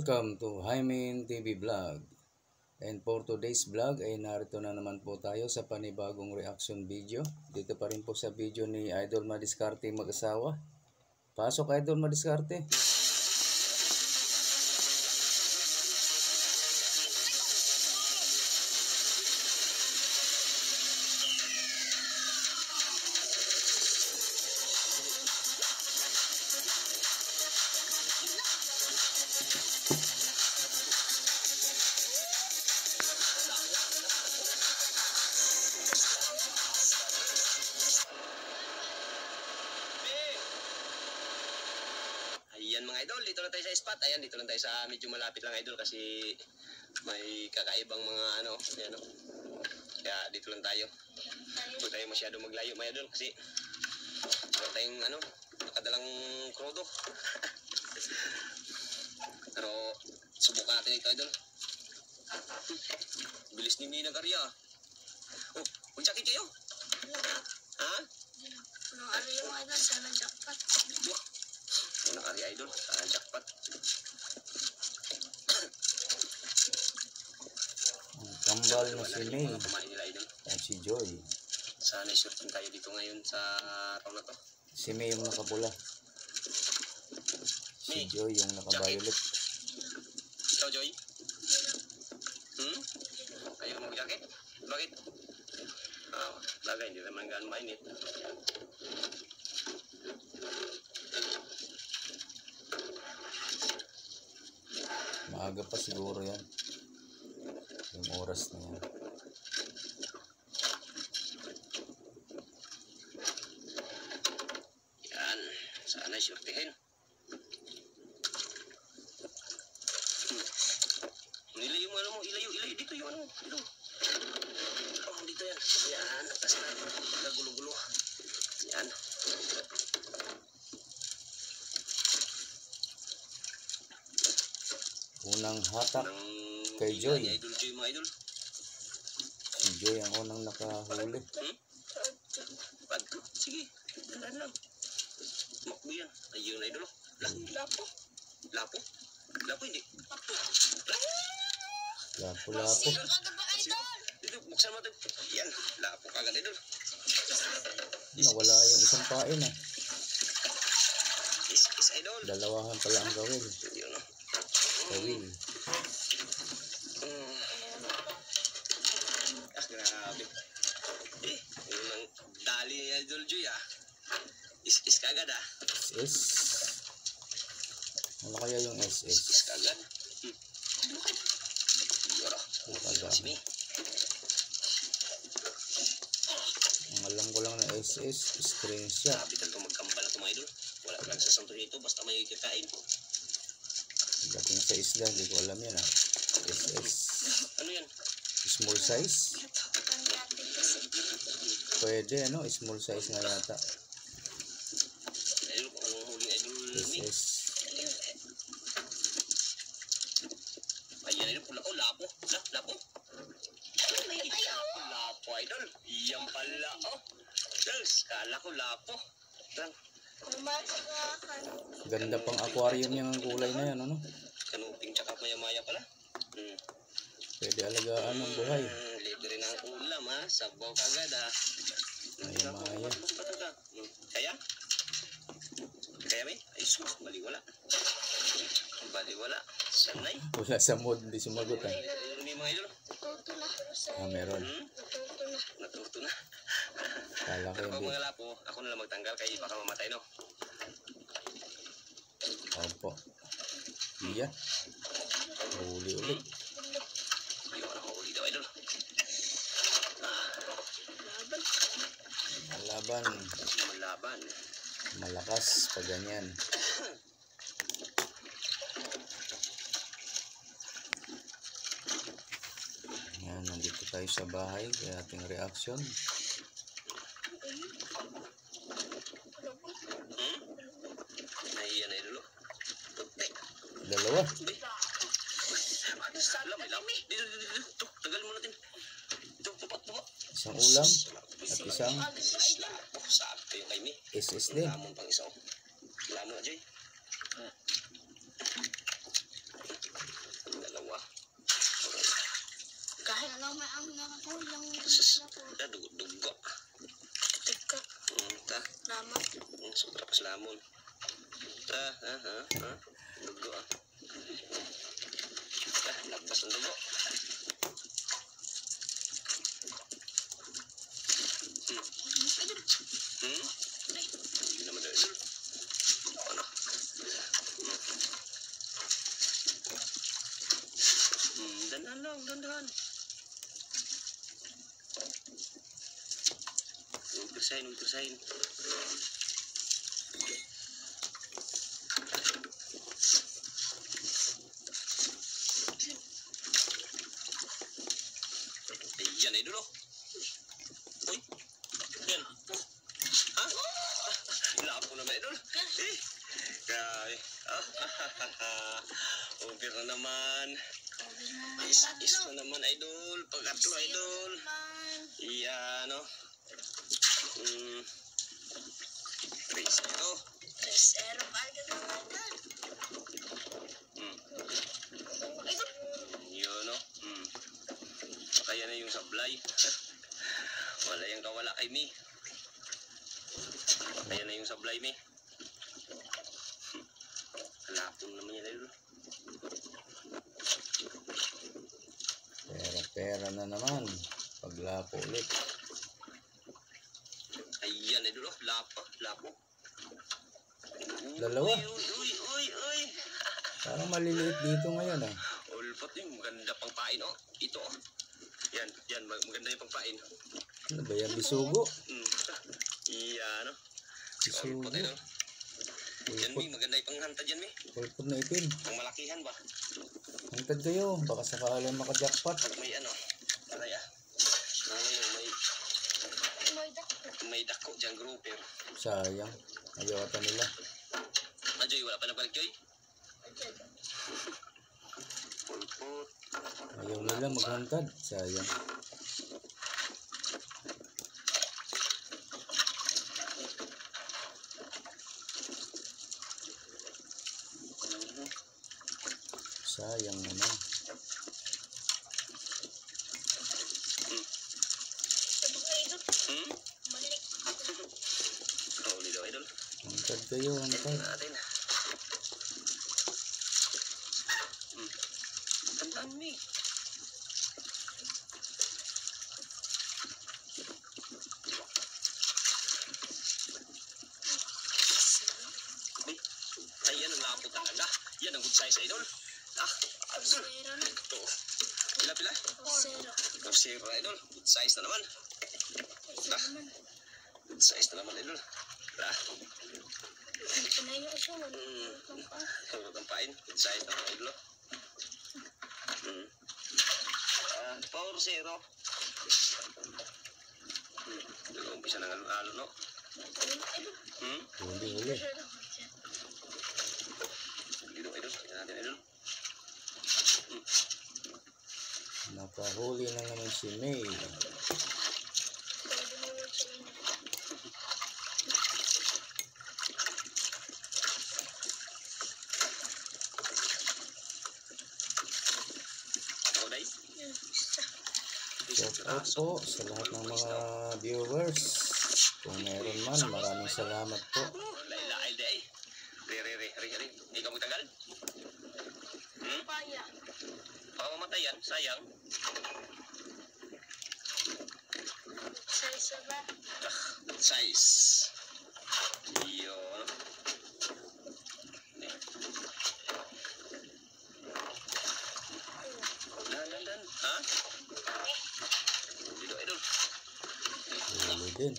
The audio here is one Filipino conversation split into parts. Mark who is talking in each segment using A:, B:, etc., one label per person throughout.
A: Welcome to Hymen TV Vlog. And for today's vlog ay narito na naman po tayo sa panibagong reaction video. Dito pa rin po sa video ni Idol Madiskarte mag-asawa. Pasok Idol Madiskarte.
B: Ayan mga idol, dito lang tayo sa spot. Ayan, dito lang tayo sa medyo malapit lang idol kasi may kakaibang mga ano, ayan o. Kaya dito lang tayo. Huwag tayo masyado maglayo mga idol kasi huwag tayong ano, nakadalang krodo. Pero subukan natin ito idol. Bilis ni Mina Garya. Oh, mag-jacket kayo? Ha?
C: Nung ano yung idol, sana jackpot.
B: Unang ari idol, jackpot.
A: Ang kambal na si May
B: Kumain nila idol.
A: at si Joy.
B: Sana shortin tayo dito ngayon sa araw na to.
A: Si May yung nakapula. Si Joy yung naka-violet.
B: Ikaw Joy? Ayaw mo mag-jacket? Bakit? Bagay, hindi naman gaan mainit.
A: Maaga pa siguro yan. Yung oras na yan.
B: Yan. Sana shortihin. Ilayo mo ano mo. Ilayo. Dito yung ano mo. Dito. Oh, dito yan. Yan. Atas na. Nagulo-gulo. Yan.
A: Unang hatak kay
B: Joy.
A: Joy.
B: Idol Joy mga idol.
A: Si Joy ang unang nakahuli.
B: Pagko. Sige. Dalan lang. Makbo yan. Ayun na idol. Lapo. Lapo? Lapo hindi.
A: Lapo-lapo.
B: Dito, buksan mo ito. Yan. Lapo kagad idol.
A: Nawala yung isang pain ah.
B: Is idol.
A: Dalawahan pala ang gawin.
B: Yun o.
A: Gawin.
B: Grabe. Yun ang dali ni Idol Joy ah. Is kagad ah.
A: SS. Ano kaya yung SS?
B: Is kagad. Yoro.
A: Kagad.
B: Si May.
A: Ang alam ko lang na SS, screenshot.
B: Grabe talaga magkambal na ito mga idol. Wala lang sa santo nito basta may kakain.
A: Dating sa isla, hindi ko alam yan ah. SS.
B: Ano yan?
A: Small size? Pwede ano, small size nga yata.
B: Idol, kung anong huling idol May.
A: SS.
B: Ayan idol, pula. Oh, lapo. Lapo. Lapo idol. Iyan pala oh. Yes, kala ko lapo. Lang.
A: Ganda pang aquarium yung kulay na yan, ano?
B: Kanuping tsaka maya-maya pala.
A: Pwede alagaan ng buhay.
B: Libre ng ulam ha. Sabaw kagad ha.
A: Maya-maya.
B: Kaya? Kaya may? Ay sus, baliwala. Baliwala. Sanay.
A: Wala sa mood, hindi sumagot ah.
B: May mga idol.
A: Ah, meron.
B: Natuto na.
A: Kala ko
B: Pero
A: hindi.
B: mga lapo, ako na lang magtanggal kaya baka mamatay no.
A: Opo. Iya. Huli ulit.
B: Ayaw ka na mahuli daw idol.
A: Malaban.
B: Malaban.
A: Malakas pag ganyan. Yan, nandito tayo sa bahay kaya ating reaction.
B: Nahiya na idol. Puti.
A: Dalawa.
B: Alam, may lapo. Dito. Ito, tagal mo natin. Ito, pupak.
A: Isang ulam at isang
B: Lapo. Sabi kayo kay May.
A: SS din.
B: Lamon pang isa. Lamon na, Joy.
C: Kaya lang may ang nakakulang.
B: Sus, dugo.
C: Tika.
B: Ta,
C: Naman.
B: sobra pas lamon. Ta, dugo ah. Labas ng dugo. Hindi naman dahil. Ano? Dandan lang, dandan. Huwag tersahin. Ayan, idol oh. Uy, yan. Ha? Lapo naman, idol. Eh, grabe. Over na naman. Is na naman, idol. Pag-atlo, idol. Iya, no? 3-0.
C: 3-0 pa agad ang agad.
B: Yun, no? Kaya na yung sablay. Wala yung kawala kay Mi. Kaya na yung sablay, Mi. Kalapon naman yan, idol.
A: Pera na naman. Paglapo ulit.
B: Ayan, idol. Lapo.
A: Dalawa.
B: Uy.
A: Parang maliliit dito ngayon ah.
B: Ulpot yung maganda pang pain, oh. Ito, oh. Yan, maganda yung pang pain.
A: Ano ba yan? Bisugo?
B: Iya, no?
A: Bisugo.
B: Ulpot, idol. Yan, Mi, maganda yung panghantad yan, Mi.
A: Pulpot na itim.
B: Ang malakihan ba?
A: Hantad kayo. Baka sakali maka-jackpot.
B: Pag may ano, aray ah. May dako dyan, grouper.
A: Sayang. Ayaw ata nila.
B: Joy, wala pa nabalik, Joy? Pulpot.
A: Ayaw nila maghantad. Sayang. Sayang naman.
B: Huli daw, idol.
A: Hantad kayo. Hantad.
B: Natin. Tandaan, Mi. Ayan ang lapo talaga. Yan ang good size, idol. Idol. Ito. Pila? 0, idol. Good size na naman. Good size na naman, idol. Hurot ang pain. Good size na naman, idol. 4-0. Umpisa ng alon-alon, no?
A: Huli.
B: Idol. Tingnan natin, idol.
A: Nakahuli na naman si May. Shout out po sa lahat ng mga viewers. Kung meron man, maraming salamat po.
B: Lail day. Re. Ikaw magtagal? Baka mamatay yan, sayang. Size. Yun. Dan. Ha? Idol.
A: Huli din.
B: Dan.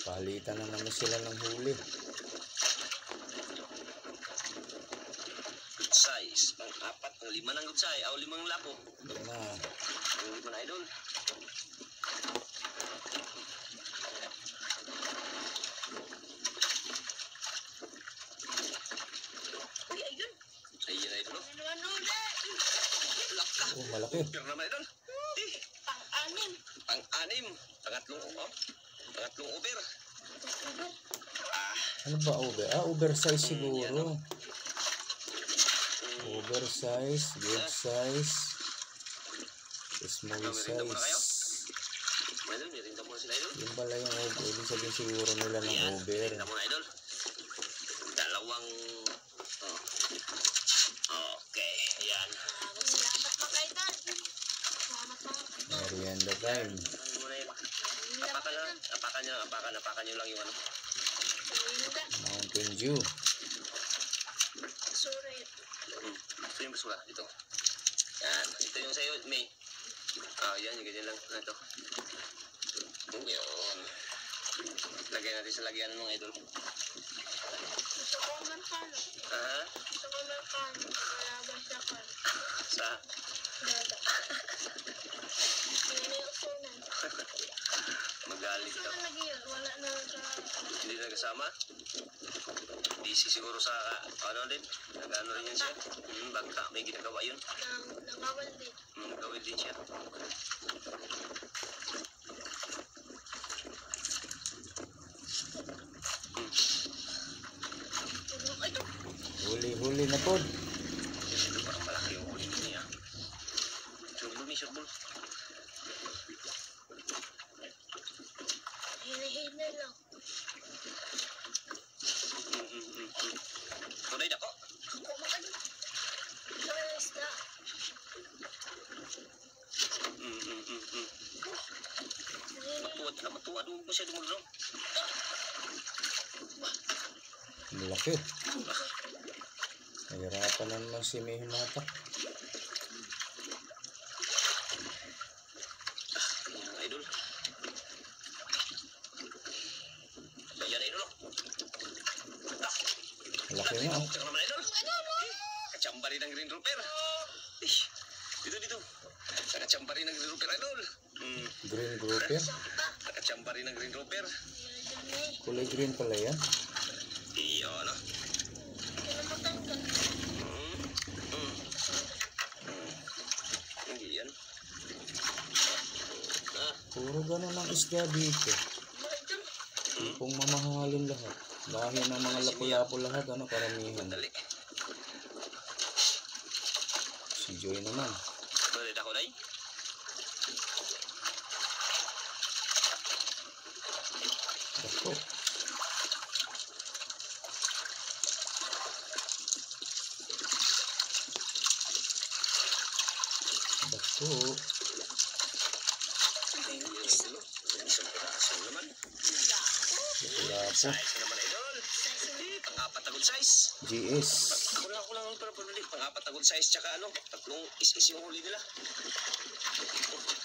A: Palitan na naman sila ng huli.
B: Good size. Pang-4, pang-5 ng good size. 5 lapo.
A: Yan na.
B: Pang-5 na, idol. Ayan, idol. Laka.
A: Oh, malaki.
B: Pero naman, idol. Pang-6. Pangatlong over.
A: Ano ba over? Oversize siguro. Oversize, good size, small
B: Merienda muna kayo.
A: size.
B: Mga idol, merienda muna sila idol.
A: Yung pala yung over. Ibig sabihin siguro nila ng
B: Ayan,
A: over.
B: merienda muna idol. Dalawang... Oh. Okay, ayan.
C: Salamat mga idol. Salamat mga idol.
A: Merienda time.
B: Ano muna yun? Apakan lang. Apakan nyo lang yung ano.
C: Merienda.
A: Mountain Dew.
C: Sorry.
B: Ito yung basura. Ito. Yan. Ito yung sa'yo, May. Yan. Yung ganyan lang. Ito. Yun. Lagyan natin sa lagyan ng mga idol.
C: Gusto ko Amerikano.
B: Ha?
C: Gusto ko Amerikano. Malaban siya ko.
B: Sa?
C: Dada. Hindi yung sunan.
B: Magalit
C: Gusto
B: ka.
C: ko lagi yun. Wala na sa...
B: Hindi na kasama? Busy siguro sa ano din? Nag-ano rin yun siya? Bangka. May ginagawa yun.
C: Nangawal din.
B: Nagawin din siya.
C: Ito.
A: Huli-huli na po.
B: Ito parang malaki yung huli niya. Surbol ni surbol.
C: Hina-hina lang.
B: Tunay na ko.
C: Ako mga idol. Ito yung isda.
B: Matuwad na matuwad. Huwag mo siya dumulong.
A: Malaki. Nahirapan na naman si May humatak.
B: Ayan ang idol. Ayan idol.
A: Malaki nga. Oh.
B: Tsaka naman idol. Kachamba rin ng Green Roper. Dito. Nakachamba rin ng Green Roper idol.
A: Green grouper.
B: Nakachamba rin ng Green Roper.
A: Kulay green pala yan.
B: Iyon.
C: Kinamatan ka.
B: Hindi yan.
A: Puro ganun ang isda dito.
C: Mga idol.
A: Kung mamahalin lahat. Dahil ng mga lapu-lapu lahat, ano, karamihan.
B: Dali.
A: Si Joy naman.
B: Balik ako day.
A: Dako. Dako.
B: Isang piraso naman.
A: Lapu-lapu.
B: Size naman idol. Pang-apat na good size.
A: GS.
B: Ako lang pero pabalik. Pang-apat na good size tsaka ano. Tatlong is-is yung huli nila.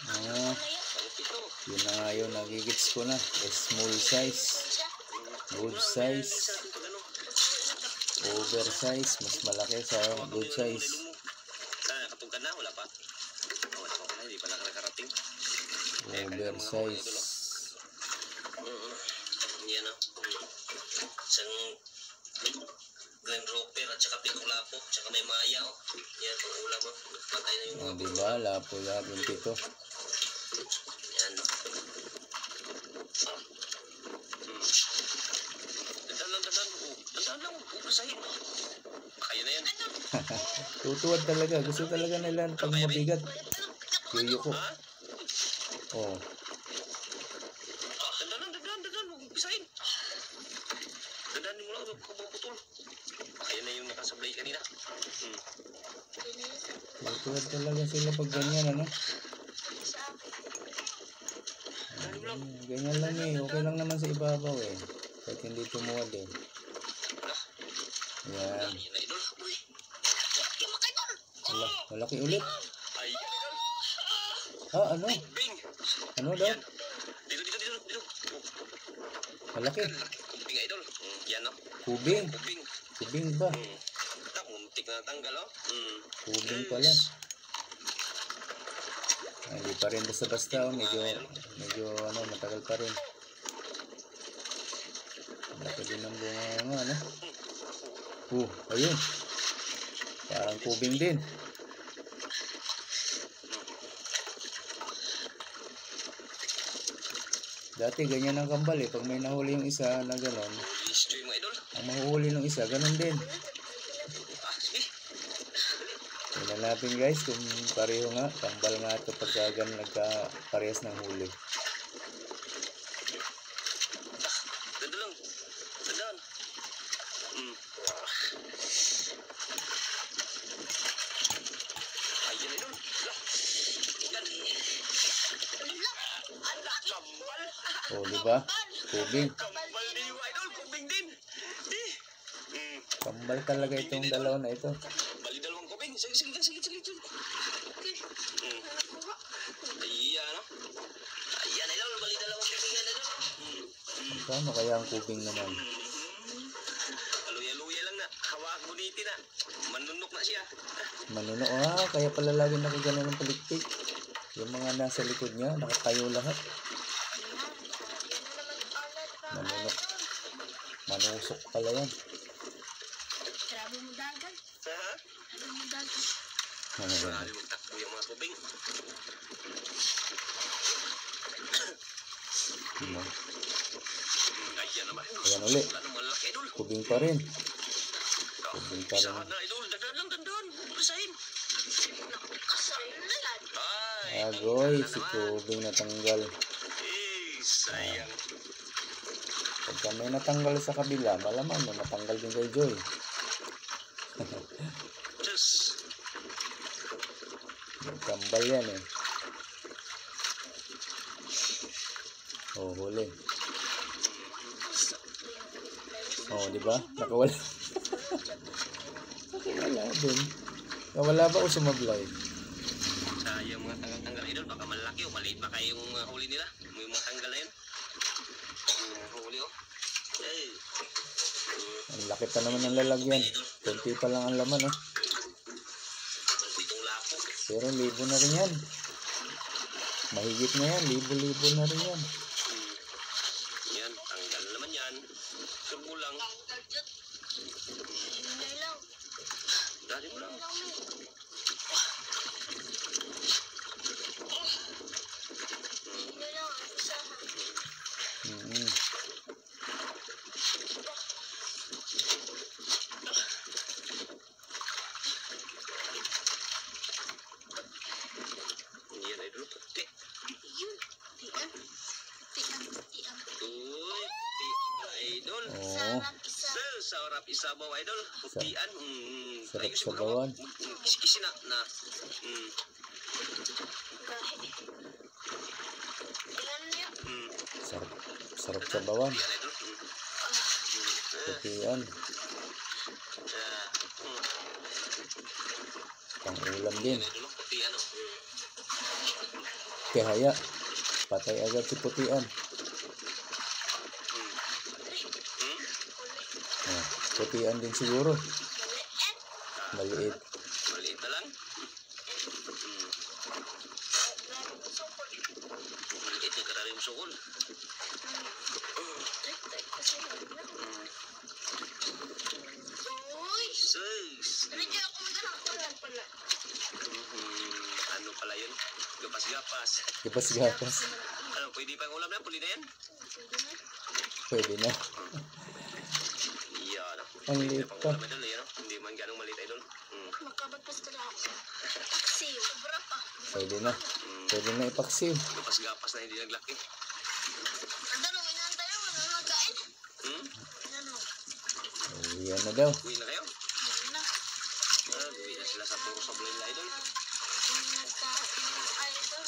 A: Ah,
B: Pang-pito.
A: yun na nga yun. Nagigits ko na. Small size. Good size.
B: Sa ating pag ano.
A: Oversize. Mas malaki sa good size.
B: Nakatungkad na. Wala pa. Wala pa pala. Hindi pa nakarating.
A: Oversize.
B: Yan o. Isang Grand Roper at saka Pico-Lapo. Tsaka may Maya o. Yan pang ulam o. Patay na yung
A: O, diba? Lapu-lapu yung pito.
B: yan. Dandan lang. Upasahin. Kaya na yan.
A: Tutuwad talaga. Gusto talaga nila pag mabigat. Yuyo ko.
B: Ha?
A: Oh.
B: Dandan. Huwag upasahin. Dandan mo lang. Huwag putol. Kaya na yung nakasablay kanina.
A: Tutuwad talaga sila pag ganyan, ano? Ganyan lang eh. Okay lang naman sa ibabaw eh. Kahit hindi tumuwad eh. Yan.
B: Yan na idol. Uy.
A: Wala, malaki ulit.
B: Ay.
A: Ah, ano?
B: Bing.
A: Ano daw?
B: Dito.
A: Malaki.
B: Kumping idol. Yan o.
A: Kubing.
B: Kumping.
A: Kubing ba?
B: Muntik na tanggal o.
A: Kubing pala. Ay, hindi pa rin basta-basta. Oh. Medyo ano, matagal pa rin. Malaki din ang bunga, ano? Ayun. Parang kubing din. Dati ganyan ang kambal eh. Pag may nahuli yung isa na gano'n,
B: History mga idol.
A: ang mahuhuli ng isa, gano'n din.
B: Sige.
A: Tingnan natin guys kung pareho nga. Tambal nga ito pagkagan nagka-parehas ng huli.
B: Ganda lang. Gandaan. Ayan idol. Yan. Kambal.
A: O, di ba? Kubing.
B: Kambal din yung idol. Kubing din.
A: Kambal talaga itong dalawa na ito.
B: Bali dalawang kubing. Sige. Ayan, no? Ayan, idol. Bali dalawang kubing yan, idol.
A: Kano kaya ang kubing naman?
B: Aluya-luya lang na. Hawak buniti na. Manunok na siya.
A: Manuno. Kaya pala lagi nakagano ng palikpik. Yung mga nasa likod niya, nakatayo lahat. Manunok. Manusok pala yan.
C: Grabe mo dagan.
B: Ha?
C: Grabe mo dagan.
B: Marami magtakbo yung mga kubing. Ayan naman.
A: Ayan uli.
B: Wala nang malaki, idol.
A: Kubing pa rin. Kubing pa rin.
B: Isahan na, idol. Dandan. Basahin.
C: Kasalan.
B: Ay,
A: Agoy,
B: tanggal na
A: si
B: naman.
A: kubing natanggal.
B: Sayang.
A: Pagka may natanggal sa kabila, malaman may natanggal din kay Joy.
B: Diyos.
A: Nagkambal yan eh. Oh, huli. Oh, di ba? Nakawala. Nakawala din. Nakawala ba o sumablay?
B: Sayang mga tanggal-tanggal, idol. Baka malaki o maliit pa kayo yung huli nila. May mga tanggal na yun. Huli o. Ay.
A: Ang laki pa naman ng lalagyan. Kunti pa lang ang laman, oh.
B: Itong lapo.
A: Pero libo na rin yan. Mahigit na yan. Libo-libo na rin yan.
B: Yan, tanggal naman yan. Subo lang.
C: Tanggal dyan. Hinay lang.
B: Dali mo lang.
C: Hinay lang mo. Hinay lang. Isahan.
A: Mm-hmm.
B: Yan, idol. Puti.
C: Yun. Tian.
B: Uy, puti. Idol.
A: Oo.
C: Sarap isa.
B: Sarap isabaw, idol. Putian.
A: Sarap
B: Ayos yung
A: sabawan.
B: magawa. Kisi na.
C: Gahe. Tingnan niyo.
A: Sarap. Sarap sa bawan.
B: Yan, idol.
A: Putian. Pang-ulam din.
B: Yan, idol. Putian, no?
A: Kaya patay agad si putian. Oh, putian din siguro.
C: Maliit.
A: Maliit.
B: Maliit na lang.
C: Grabe ko sukol.
B: Maliit na karami yung sukol.
C: Trek kasi lang. Uy!
B: Sus.
C: Nandiyan ako magkakakulan pala.
B: Ano pala yun? Gapas-gapas.
A: Gapas-gapas.
B: Ano, pwede pang ulam na? Puli na yan?
C: Pwede na.
A: Pwede na.
B: Yan.
A: Ang
B: Pwede
A: liit
B: na pang
A: pa.
B: ulam, idol. Yan, no? Hindi man ganong maliit, idol.
C: Makabagpas pala ako. Taksi. Sobra pa.
A: Pwede na. Pwede na ipaksiw.
B: Gapas-gapas na hindi naglaki.
C: Ano, inantay mo. Ano nagkain? Ano?
A: Yan na daw.
B: Uwi na kayo?
C: Ano na?
B: Uwi na sila sa puro sablay nila, idol.
C: Nagkain ng idol.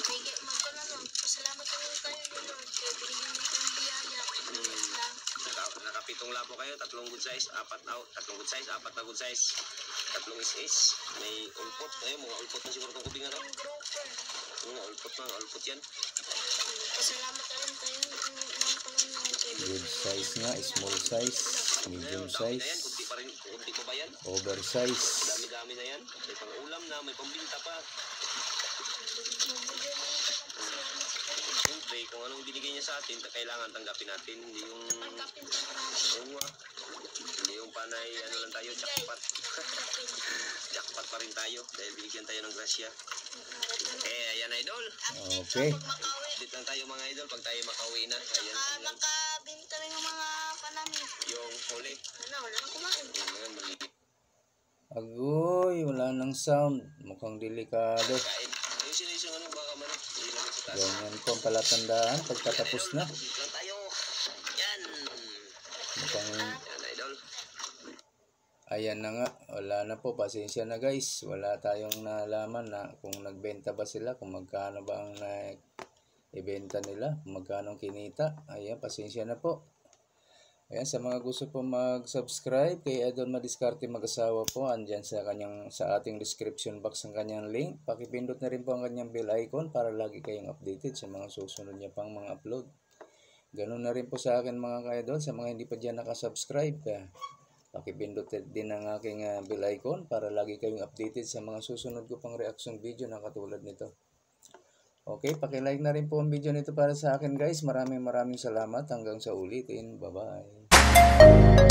C: Bigay magkano lang. Pasalamat naman tayo ni Lord. Kaya binigyan mo tayong biyaya. Lang.
B: Nakapitong lapo kayo, 3 good size, 4 out, 3 good size, 4 na good size, 3 is. May ulpot, ayun, mga ulpot na siguro itong kubing, ano?
C: Ang grouper.
B: Mga ulpot yan.
C: Pasalamat naman tayo ng Panginoon.
A: Good size nga. Small size. Medium
B: Ayun, dami na yan,
A: size.
B: kunti pa ba yan?
A: Oversize.
B: Dami-dami na yan. May pang ulam na, may pambinta pa.
C: Magbigay mo ng pasalamat sa Panginoon.
B: Siyempre, kung anong binigay niya sa atin, kailangan tanggapin natin. Hindi yung,
C: Tanggapin tayo natin.
B: hindi yung panay, ano lang tayo, jackpot.
C: Tanggapin.
B: Jackpot pa rin tayo dahil binigyan tayo ng grasya. Ayan, idol.
A: Okay.
C: Pag makawi.
B: Update lang tayo mga idol pag tayo makauwi na. Ayan,
C: Saka
B: lang
C: makabinta rin yung mga panami.
B: yung huli.
C: Ano, wala na kumain.
B: Yung mga maliit.
A: Agoy, wala nang sound. Mukhang delikado.
B: Kain. Ayusin yung ano, baka man. Ilamig sa taas.
A: Ganyan po ang palatandaan pagkatapos na.
B: Dito lang tayo. Yan.
A: Mukhang
B: Yan, idol.
A: ayan na nga. Wala na po. Pasensya na guys. Wala tayong nalaman na kung nagbenta ba sila. Kung magkano ba ang ibenta nila. Kung magkano kinita. Ayan, pasensya na po. Ayan, sa mga gusto po mag-subscribe kay Idol Madiskarte Mag-asawa po, andyan sa ating description box ang kanyang link. Pakipindot na rin po ang kanyang bell icon para lagi kayong updated sa mga susunod niya pang mga upload. Ganun na rin po sa akin mga ka-idol, sa mga hindi pa dyan nakasubscribe ka. Pakipindot din ang aking bell icon para lagi kayong updated sa mga susunod ko pang reaction video na katulad nito. Okay, paki-like na rin po ang video nito para sa akin guys. Maraming salamat. Hanggang sa ulitin. Bye-bye.